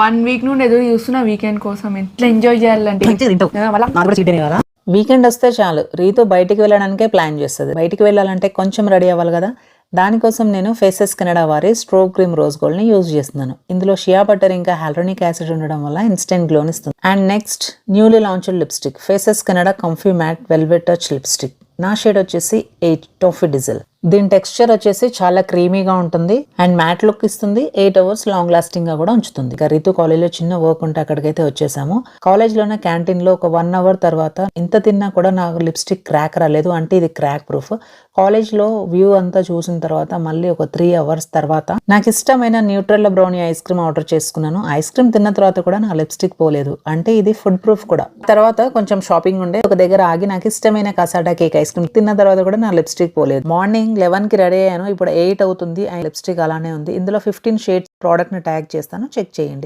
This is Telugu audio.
1 వీక్ నుండి ఎదురు చూస్తున్నా వీకెండ్ కోసం. ఎట్లా ఎంజాయ్ చేయాలంటే వీకెండ్ వస్తే చాలు రీతు బయటికి వెళ్ళడానికే ప్లాన్ చేస్తుంది. బయటికి వెళ్ళాలంటే కొంచెం రెడీ అవ్వాలి కదా. దానికోసం నేను ఫేసెస్ కెనడా వారి స్ట్రోక్ క్రీమ్ రోజ్ గోల్డ్ ని యూజ్ చేస్తున్నాను. ఇందులో షియా బటర్ ఇంకా హైలూరోనిక్ యాసిడ్ ఉండడం వల్ల ఇన్స్టెంట్ గ్లోని ఇస్తుంది. And next newly launched lipstick Faces Canada comfy matte velvet touch lipstick. నా షేడ్ వచ్చేసి 8 టోఫీ డిజిల్. దీని టెక్స్చర్ వచ్చేసి చాలా క్రీమీగా ఉంటుంది అండ్ మ్యాట్ లుక్ ఇస్తుంది. 8 అవర్స్ లాంగ్ లాస్టింగ్ గా కూడా ఉంచుతుంది. ఇక రీతు కాలేజ్లో చిన్న వర్క్ ఉంటే అక్కడికైతే వచ్చేసాము. కాలేజ్ లోనే క్యాంటీన్ లో ఒక 1 అవర్ తర్వాత ఇంత తిన్నా కూడా నాకు లిప్స్టిక్ క్రాక్ రాలేదు. అంటే ఇది క్రాక్ ప్రూఫ్. కాలేజ్ లో వ్యూ అంతా చూసిన తర్వాత మళ్ళీ ఒక 3 అవర్స్ తర్వాత నాకు ఇష్టమైన న్యూట్రెల్లా బ్రౌనీ ఐస్ క్రీమ్ ఆర్డర్ చేసుకున్నాను. ఐస్ క్రీమ్ తిన్న తర్వాత కూడా నా లిప్స్టిక్ పోలేదు. అంటే ఇది ఫుడ్ ప్రూఫ్ కూడా. తర్వాత కొంచెం షాపింగ్ ఉండే ఒక దగ్గర ఆగి నాకు ఇష్టమైన కసాటా కేక్ ఐస్ క్రీమ్ తిన్న తర్వాత కూడా నా లిప్స్టిక్ పోలేదు. మార్నింగ్ 11 కి రెడీ అయ్యాను. ఇప్పుడు 8 అవుతుంది. లిప్స్టిక్ అలానే ఉంది. ఇందులో 15 షేడ్స్ ప్రోడక్ట్ ని ట్యాగ్ చేస్తాను, చెక్ చేయండి.